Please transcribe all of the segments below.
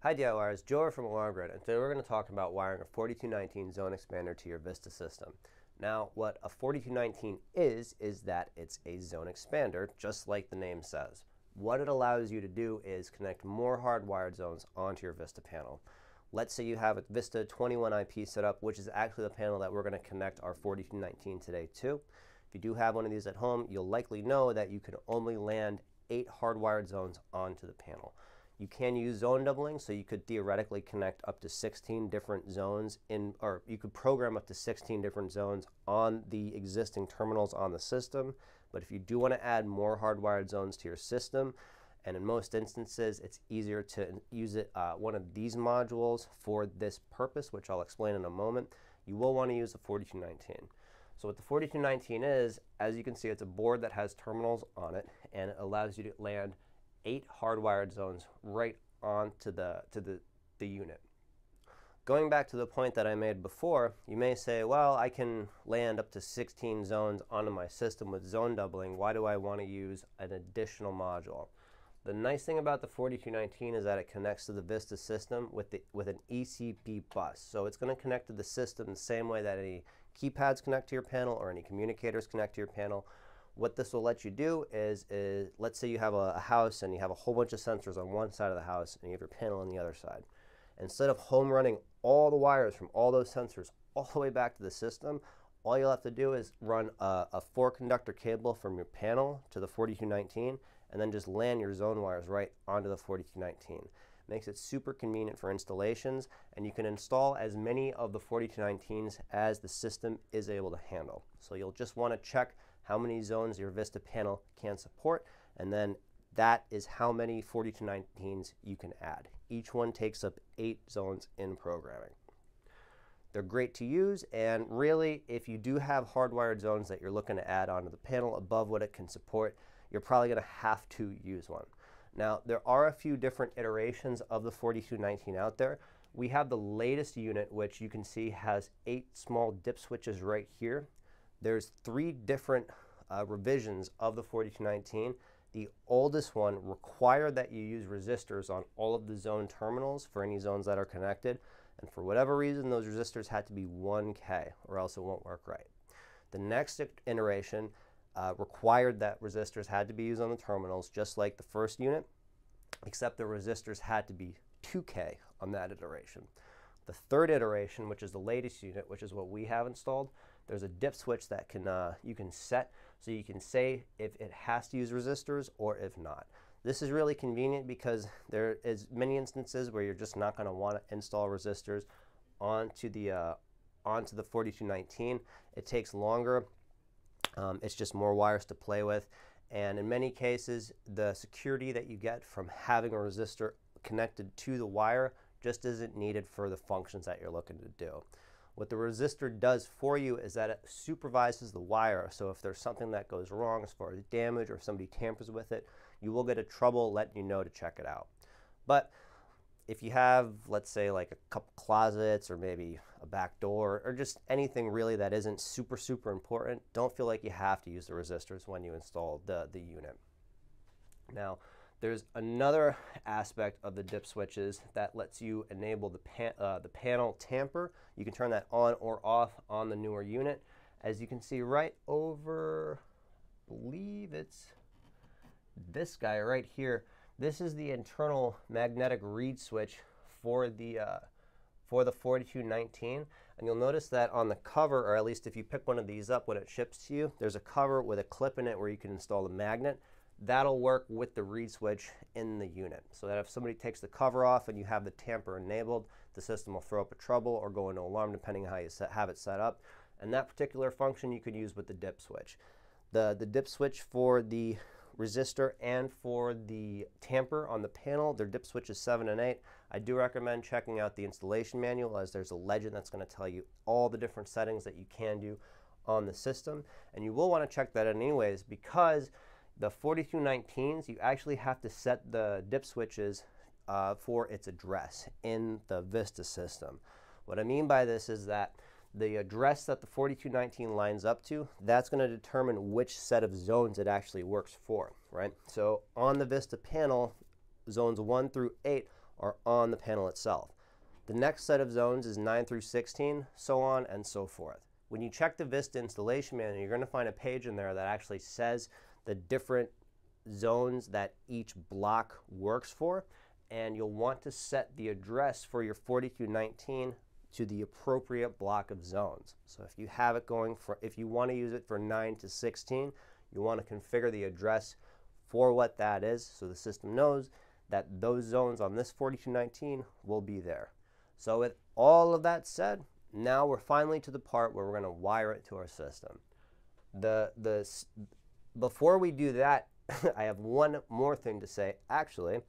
Hi DIYers, Joe from Alarm Grid, and today we're going to talk about wiring a 4219 zone expander to your VISTA system. Now, what a 4219 is that it's a zone expander, just like the name says. What it allows you to do is connect more hardwired zones onto your VISTA panel. Let's say you have a VISTA 21IP set up, which is actually the panel that we're going to connect our 4219 today to. If you do have one of these at home, you'll likely know that you can only land 8 hardwired zones onto the panel. You can use zone doubling, so you could theoretically connect up to 16 different zones or you could program up to 16 different zones on the existing terminals on the system. But if you do want to add more hardwired zones to your system, and in most instances it's easier to use one of these modules for this purpose, which I'll explain in a moment, you will want to use the 4219. So what the 4219 is, as you can see, it's a board that has terminals on it, and it allows you to land 8 hardwired zones right onto the unit. Going back to the point that I made before, you may say, well, I can land up to 16 zones onto my system with zone doubling. Why do I want to use an additional module? The nice thing about the 4219 is that it connects to the VISTA system with an ECP bus. So it's going to connect to the system the same way that any keypads connect to your panel or any communicators connect to your panel. What this will let you do is let's say you have a house and you have a whole bunch of sensors on one side of the house and you have your panel on the other side. Instead of home running all the wires from all those sensors all the way back to the system, all you'll have to do is run a 4-conductor cable from your panel to the 4219 and then just land your zone wires right onto the 4219. Makes it super convenient for installations, and you can install as many of the 4219s as the system is able to handle. So you'll just want to check how many zones your VISTA panel can support, and then that is how many 4219s you can add. Each one takes up 8 zones in programming. They're great to use, and really, if you do have hardwired zones that you're looking to add onto the panel above what it can support, you're probably going to have to use one. Now, there are a few different iterations of the 4219 out there. We have the latest unit, which you can see has 8 small dip switches right here. There's 3 different revisions of the 4219. The oldest one required that you use resistors on all of the zone terminals for any zones that are connected. And for whatever reason, those resistors had to be 1K or else it won't work right. The next iteration required that resistors had to be used on the terminals, just like the first unit, except the resistors had to be 2K on that iteration. The third iteration, which is the latest unit, which is what we have installed, there's a dip switch that you can set, so you can say if it has to use resistors or if not. This is really convenient because there is many instances where you're just not going to want to install resistors onto the 4219. It takes longer. It's just more wires to play with, and in many cases the security that you get from having a resistor connected to the wire just isn't needed for the functions that you're looking to do. What the resistor does for you is that it supervises the wire, so if there's something that goes wrong as far as damage or if somebody tampers with it, you will get a trouble letting you know to check it out. But if you have, let's say, like a couple closets or maybe a back door or just anything really that isn't super important, don't feel like you have to use the resistors when you install the unit. Now, there's another aspect of the dip switches that lets you enable the panel tamper. You can turn that on or off on the newer unit. As you can see right over, I believe it's this guy right here. This is the internal magnetic reed switch for the 4219, and you'll notice that on the cover, or at least if you pick one of these up when it ships to you, there's a cover with a clip in it where you can install the magnet. That'll work with the reed switch in the unit, so that if somebody takes the cover off and you have the tamper enabled, the system will throw up a trouble or go into alarm depending on how you have it set up. And that particular function you could use with the dip switch. The dip switch for the resistor and for the tamper on the panel, their dip switches 7 and 8. I do recommend checking out the installation manual, as there's a legend that's going to tell you all the different settings that you can do on the system. And you will want to check that out anyways, because the 4219s, you actually have to set the dip switches for its address in the VISTA system. What I mean by this is that the address that the 4219 lines up to, that's going to determine which set of zones it actually works for, right? So on the VISTA panel, zones 1 through 8 are on the panel itself. The next set of zones is 9 through 16, so on and so forth. When you check the VISTA installation manual, you're going to find a page in there that actually says the different zones that each block works for, and you'll want to set the address for your 4219 to the appropriate block of zones. So if you have it going for, if you want to use it for 9 to 16, you want to configure the address for what that is so the system knows that those zones on this 4219 will be there. So with all of that said, now we're finally to the part where we're going to wire it to our system. Before we do that, I have one more thing to say. Actually,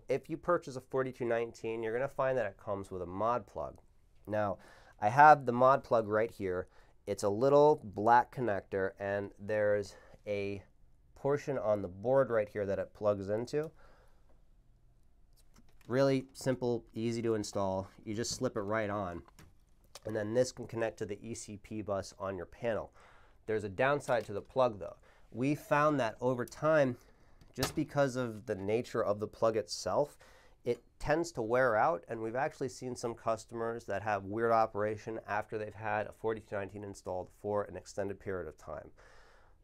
if you purchase a 4219, you're going to find that it comes with a mod plug. Now, I have the mod plug right here. It's a little black connector, and there's a portion on the board right here that it plugs into. Really simple, easy to install. You just slip it right on. And then this can connect to the ECP bus on your panel. There's a downside to the plug though. We found that over time, just because of the nature of the plug itself, it tends to wear out, and we've actually seen some customers that have weird operation after they've had a 4219 installed for an extended period of time.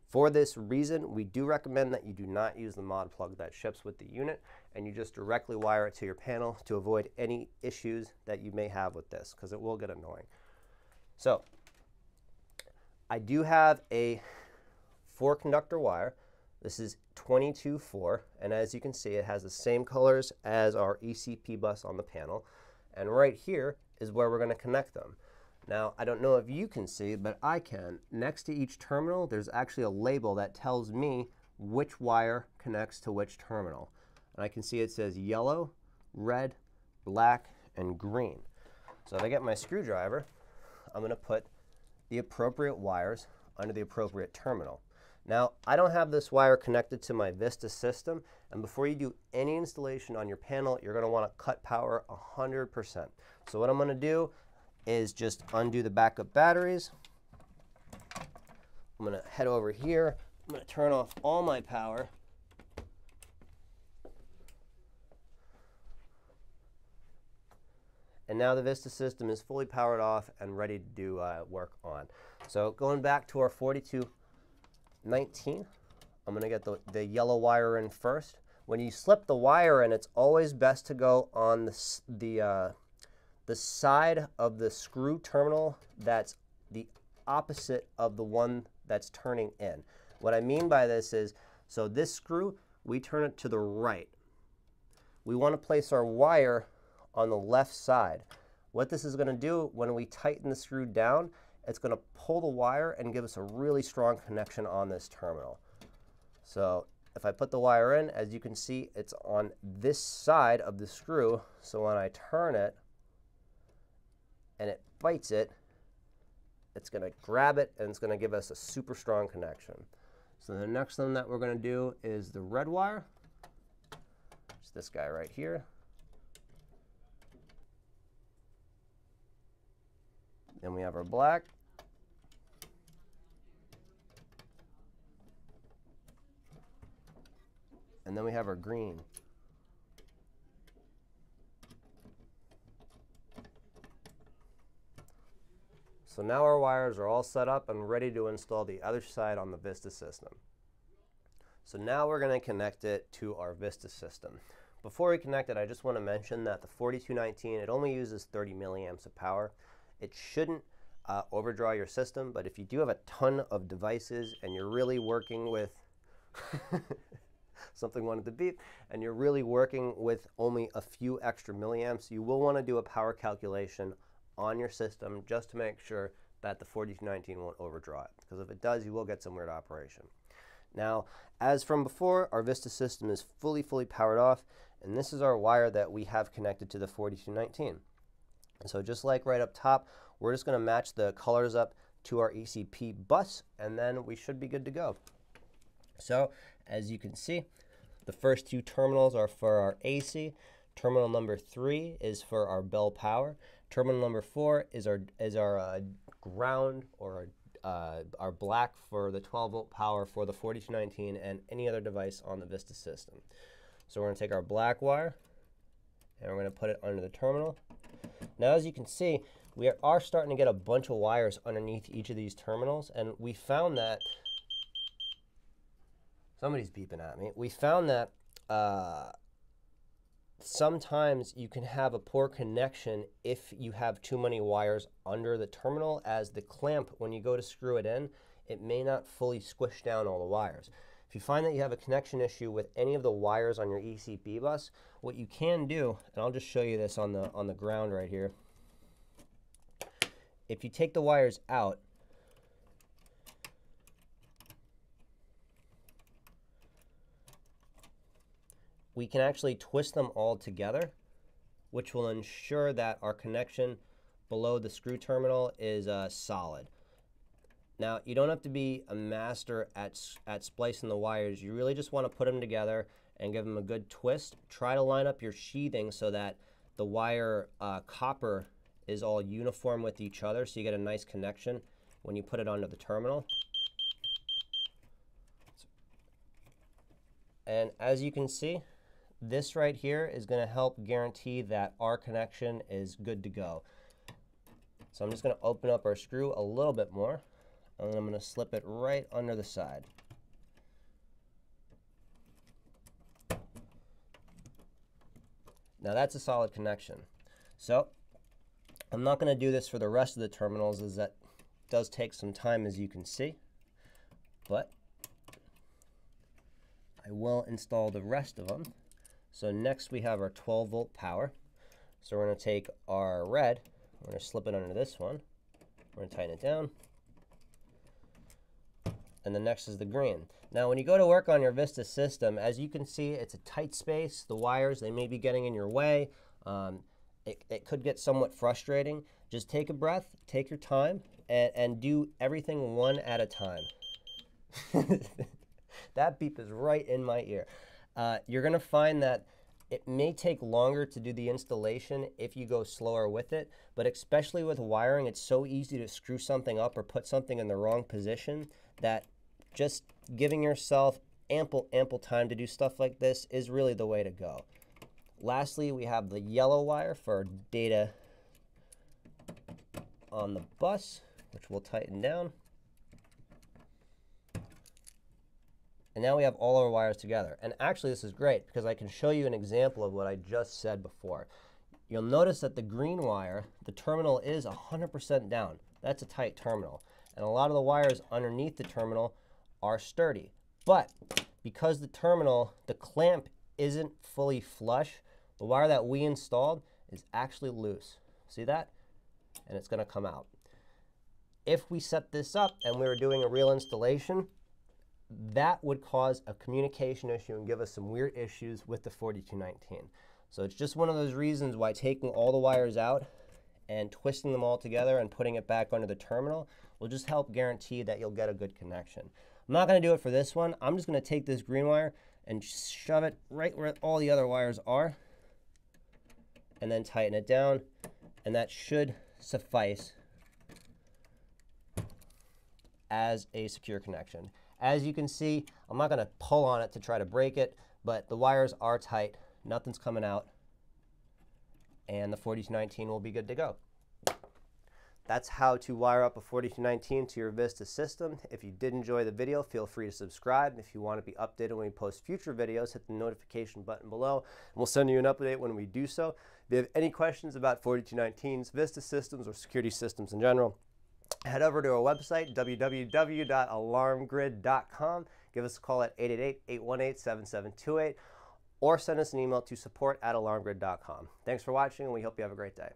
For this reason, we do recommend that you do not use the mod plug that ships with the unit, and you just directly wire it to your panel to avoid any issues that you may have with this, because it will get annoying. So, I do have a 4-conductor wire. This is 22/4, and as you can see, it has the same colors as our ECP bus on the panel. And right here is where we're going to connect them. Now, I don't know if you can see, but I can. Next to each terminal, there's actually a label that tells me which wire connects to which terminal. And I can see it says yellow, red, black, and green. So if I get my screwdriver, I'm going to put the appropriate wires under the appropriate terminal. Now, I don't have this wire connected to my VISTA system, and before you do any installation on your panel, you're going to want to cut power 100%. So what I'm going to do is just undo the backup batteries. I'm going to head over here. I'm going to turn off all my power. And now the VISTA system is fully powered off and ready to do work on. So going back to our 4219, I'm going to get the yellow wire in first. When you slip the wire in, it's always best to go on the side of the screw terminal that's the opposite of the one that's turning in. What I mean by this is, so this screw, we turn it to the right. We want to place our wire on the left side. What this is going to do when we tighten the screw down, it's going to pull the wire and give us a really strong connection on this terminal. So if I put the wire in, as you can see, it's on this side of the screw. So when I turn it and it bites it, it's going to grab it and it's going to give us a super strong connection. So the next thing that we're going to do is the red wire. It's this guy right here. Then we have our black. And then we have our green. So now our wires are all set up and ready to install the other side on the VISTA system. So now we're going to connect it to our VISTA system. Before we connect it, I just want to mention that the 4219, it only uses 30 milliamps of power. It shouldn't overdraw your system, but if you do have a ton of devices and you're really working with something wanted to beep, and you're really working with only a few extra milliamps, you will want to do a power calculation on your system just to make sure that the 4219 won't overdraw it, because if it does, you will get some weird operation. Now, as from before, our VISTA system is fully powered off, and this is our wire that we have connected to the 4219. So just like right up top, we're just going to match the colors up to our ECP bus, and then we should be good to go. So as you can see, the first two terminals are for our AC. Terminal number 3 is for our bell power. Terminal number 4 is our ground, or our black for the 12-volt power for the 4219 and any other device on the VISTA system. So we're going to take our black wire and we're going to put it under the terminal. Now, as you can see, we are starting to get a bunch of wires underneath each of these terminals, and we found that somebody's beeping at me. We found that sometimes you can have a poor connection if you have too many wires under the terminal, as the clamp, when you go to screw it in, it may not fully squish down all the wires. If you find that you have a connection issue with any of the wires on your ECP bus, what you can do, and I'll just show you this on the ground right here. If you take the wires out, we can actually twist them all together, which will ensure that our connection below the screw terminal is solid. Now, you don't have to be a master at splicing the wires. You really just want to put them together and give them a good twist. Try to line up your sheathing so that the wire copper is all uniform with each other, so you get a nice connection when you put it onto the terminal. And as you can see, this right here is going to help guarantee that our connection is good to go. So I'm just going to open up our screw a little bit more, and I'm going to slip it right under the side. Now that's a solid connection. So I'm not going to do this for the rest of the terminals, as that does take some time, as you can see, but I will install the rest of them. So next we have our 12-volt power. So we're going to take our red, we're going to slip it under this one, we're going to tighten it down, and the next is the green. Now when you go to work on your VISTA system, as you can see, it's a tight space. The wires, they may be getting in your way. It could get somewhat frustrating. Just take a breath, take your time, and do everything one at a time. That beep is right in my ear. You're going to find that it may take longer to do the installation if you go slower with it, but especially with wiring, it's so easy to screw something up or put something in the wrong position that just giving yourself ample time to do stuff like this is really the way to go. Lastly, we have the yellow wire for data on the bus, which we'll tighten down. And now we have all our wires together. And actually this is great because I can show you an example of what I just said before. You'll notice that the green wire, the terminal is 100% down. That's a tight terminal. And a lot of the wires underneath the terminal are sturdy. But because the terminal, the clamp isn't fully flush, the wire that we installed is actually loose. See that? And it's going to come out. If we set this up and we were doing a real installation, that would cause a communication issue and give us some weird issues with the 4219. So it's just one of those reasons why taking all the wires out and twisting them all together and putting it back under the terminal will just help guarantee that you'll get a good connection. I'm not going to do it for this one. I'm just going to take this green wire and shove it right where all the other wires are and then tighten it down, and that should suffice as a secure connection. As you can see, I'm not going to pull on it to try to break it, but the wires are tight, nothing's coming out, and the 4219 will be good to go. That's how to wire up a 4219 to your VISTA system. If you did enjoy the video, feel free to subscribe. If you want to be updated when we post future videos, hit the notification button below, and we'll send you an update when we do so. If you have any questions about 4219s, VISTA systems, or security systems in general, head over to our website, www.alarmgrid.com. Give us a call at 888-818-7728, or send us an email to support@alarmgrid.com. Thanks for watching, and we hope you have a great day.